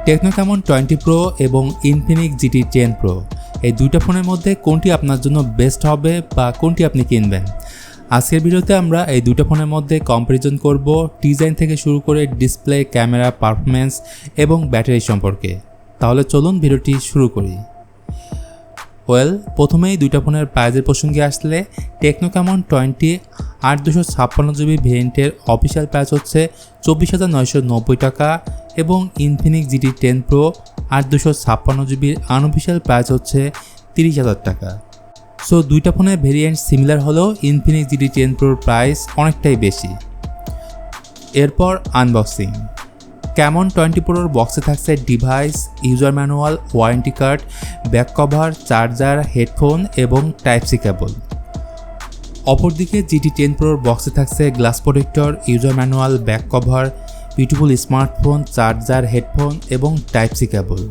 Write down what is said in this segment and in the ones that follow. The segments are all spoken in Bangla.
টেকনো ক্যামন 20 প্রো এবং ইনফিনিক্স জিটি 10 প্রো এই দুইটা ফোনের মধ্যে কোনটি আপনার জন্য বেস্ট হবে বা কোনটি আপনি কিনবেন। আজকের ভিডিওতে আমরা এই দুটো ফোনের মধ্যে কম্পারিজন করব ডিজাইন থেকে শুরু করে ডিসপ্লে, ক্যামেরা, পারফরম্যান্স এবং ব্যাটারি সম্পর্কে। তাহলে চলুন ভিডিওটি শুরু করি। প্রথমেই দুইটা ফোনের প্রাইজের প্রসঙ্গে আসলে টেকনো ক্যামন 20 8/256GB ভেরিয়েন্টের অফিসিয়াল প্রাইস হচ্ছে 24,990 টাকা এবং ইনফিনিক্স জিটি 10 প্রো 8/256GBর আনঅফিসিয়াল প্রাইস হচ্ছে 30,000 টাকা। সো দুইটা ফোনের ভেরিয়েন্ট সিমিলার হলেও ইনফিনিক্স জিটি 10 প্রোর প্রাইস অনেকটাই বেশি। এরপর আনবক্সিং। ক্যামন 20 প্রোর বক্সে থাকছে device, user manual, warranty card, back cover, charger, headphone এবং টাইপ সি কেবল। অপরদিকে জিটি 10 প্রোর বক্সে থাকছে glass protector, user manual, back cover, beautiful smartphone, charger, headphone এবং টাইপ সি কেবল।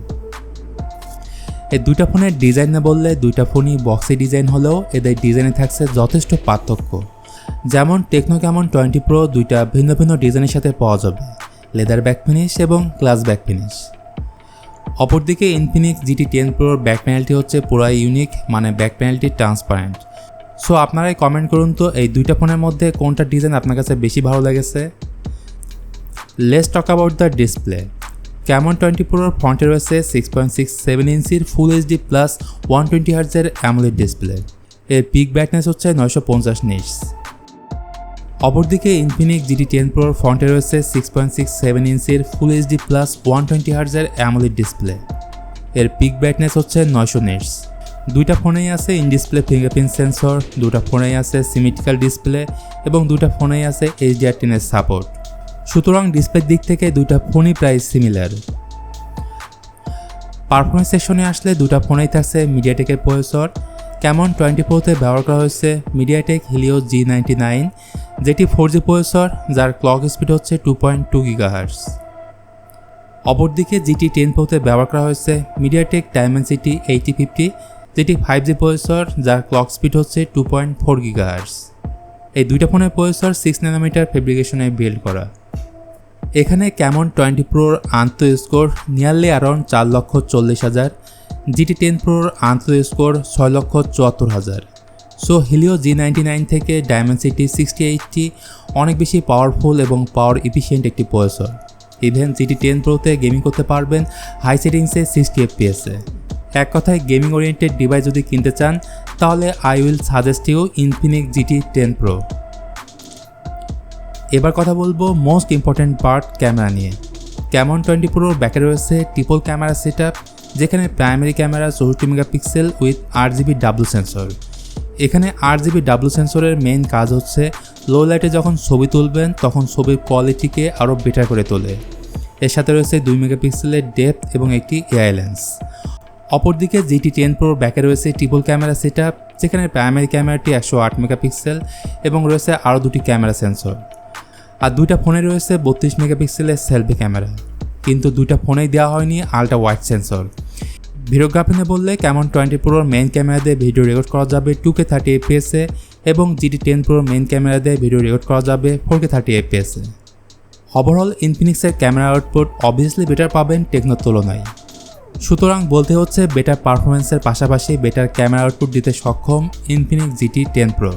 এই দুইটা ফোনের ডিজাইনে বললে দুইটা ফোনই বক্সি ডিজাইন হলেও এদের ডিজাইনে থাকছে যথেষ্ট পার্থক্য। যেমন টেকনো ক্যামন 20 প্রো দুইটা ভিন্ন ভিন্ন ডিজাইনের সাথে পাওয়া যাবে, লেদার ব্যাক ফিনিশ এবং গ্লাস ব্যাক ফিনিশ। অপরদিকে ইনফিনিক্স জিটি 10 প্রোর ব্যাক প্যানেলটি হচ্ছে পুরাই ইউনিক, মানে ব্যাক প্যানেলটি ট্রান্সপারেন্ট। সো আপনারাই কমেন্ট করুন তো এই দুইটা ফোনের মধ্যে কোনটা ডিজাইন আপনার কাছে বেশি ভালো লেগেছে। Let's talk about the display. Camon 20 প্রোর ফ্রন্টে রয়েছে 6.67 ইঞ্চির full HD plus 120Hz AMOLED display. এর পিক ব্রাইটনেস হচ্ছে 950 নিটস। অপরদিকে ইনফিনিক্স জিটি 10 প্রোর ফ্রন্টে রয়েছে 6.67 ইঞ্চির full HD plus 120Hz AMOLED display. এর পিক ব্রাইটনেস হচ্ছে 900 নিটস। দুইটা ফোনেই আছে ইন ডিসপ্লে ফিঙ্গারপ্রিন্ট সেন্সর, দুটা ফোনেই আছে সিমেট্রিক্যাল ডিসপ্লে এবং দুটা ফোনেই আছে HDR10 এর সাপোর্ট। সুতরাং ডিসপ্লের দিক থেকে দুইটা ফোনই প্রায় সিমিলার। পারফরমেন্স সেকশনে আসলে দুটা ফোনেই থাকছে মিডিয়াটেকের প্রসেসর। ক্যামন 20 প্রোতে ব্যবহার করা হয়েছে মিডিয়াটেক হিলিও G99, যেটি 4G প্রসেসর যার ক্লক স্পিড হচ্ছে 2.2 GHz। অপরদিকে জিটি 10 প্রোতে ব্যবহার করা হয়েছে মিডিয়াটেক ডায়মেনসিটি 8050, যেটি 5G প্রসেসর যার ক্লক স্পিড হচ্ছে 2.4 GHz। এই দুইটা ফোনের প্রসেসর 6 nm ফেব্রিকেশনে বিল্ড করা। এখানে ক্যামন 20 প্রোর আন্ত স্কোর নিয়ারলি অ্যারাউন্ড 4,40,000, জিটি 10 প্রোর আন্ত স্কোর 6,74,000। সো হিলিও G99 থেকে ডায়মেনসিটি 6080 অনেক বেশি পাওয়ারফুল এবং পাওয়ার এফিশিয়েন্ট একটি প্রসেসর। ইভেন জিটি 10 প্রোতে গেমিং করতে পারবেন হাই সেটিংসে 60 FPS-এ। এক কথায় গেমিং ওরিয়েন্টেড ডিভাইস যদি কিনতে চান তাহলে I will suggest you Infinix GT 10 pro. এবার কথা বলবো মোস্ট ইম্পর্ট্যান্ট পার্ট ক্যামেরা নিয়ে। ক্যামন 20 প্রোর ব্যাকে রয়েছে ট্রিপল ক্যামেরা সেটআপ, যেখানে primary camera 64 megapixel with 8GB double sensor. এখানে 8GB ডাবল সেন্সরের মেইন কাজ হচ্ছে লো লাইটে যখন ছবি তুলবেন তখন ছবির কোয়ালিটিকে আরও বেটার করে তোলে। এর সাথে রয়েছে 2 মেগাপিক্সেলের ডেপথ এবং একটি এআই লেন্স। অপরদিকে জিটি 10 প্রোর ব্যাকে রয়েছে ট্রিপল ক্যামেরা সেটআপ, যেখানে প্রাইমারি ক্যামেরাটি 108 মেগাপিক্সেল এবং রয়েছে আরও দুটি ক্যামেরা সেন্সর। আর দুইটা ফোনে রয়েছে 32 মেগাপিক্সেলের সেলফি ক্যামেরা, কিন্তু দুইটা ফোনেই দেওয়া হয়নি আলট্রা ওয়াইড সেন্সর। ভিডিওগ্রাফি নিয়ে বললে ক্যামন 20 প্রোর মেইন ক্যামেরা দিয়ে ভিডিও রেকর্ড করা যাবে 2K 30 FPS-এ এবং জিটি 10 প্রোর মেইন ক্যামেরা দিয়ে ভিডিও রেকর্ড করা যাবে 4K 30 FPS-এ। ওভারঅল ইনফিনিক্সের ক্যামেরা আউটপুট অবভিয়াসলি বেটার পাবেন টেকনোর তুলনায়। সুতরাং বলতে হচ্ছে বেটার পারফরমেন্সের পাশাপাশি বেটার ক্যামেরা আউটপুট দিতে সক্ষম ইনফিনিক্স জিটি 10 প্রো।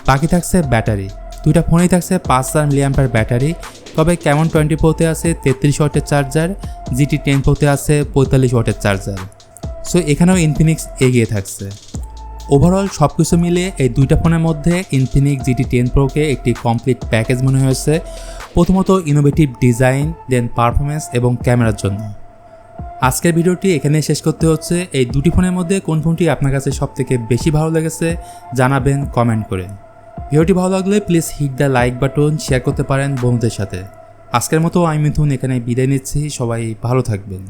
বাকি থাকছে ব্যাটারি। দুইটা ফোনেই থাকছে 5000 mAh ব্যাটারি, তবে ক্যামন 20 প্রোতে আছে 33 ওয়াটের চার্জার, জিটি 10 প্রোতে আছে 45 ওয়াটের চার্জার। সো এখানেও ইনফিনিক্স এগিয়ে থাকছে। ওভারঅল সব কিছু মিলিয়ে এই দুইটা ফোনের মধ্যে ইনফিনিক্স জিটি 10 প্রোকে একটি কমপ্লিট প্যাকেজ মনে হয়েছে। প্রথমত ইনোভেটিভ ডিজাইন, দেন পারফরমেন্স এবং ক্যামেরার জন্য। আজকের ভিডিওটি এখানে শেষ করতে হচ্ছে। এই দুটি ফোনের মধ্যে কোন ফোনটি আপনার কাছে সবথেকে বেশি ভালো লেগেছে জানাবেন কমেন্ট করে। ভিডিওটি ভালো লাগলে please hit the like button, share করতে পারেন বন্ধুদের সাথে। আজকের মতো আমি মিথুন এখানে বিদায় নিচ্ছি। সবাই ভালো থাকবেন।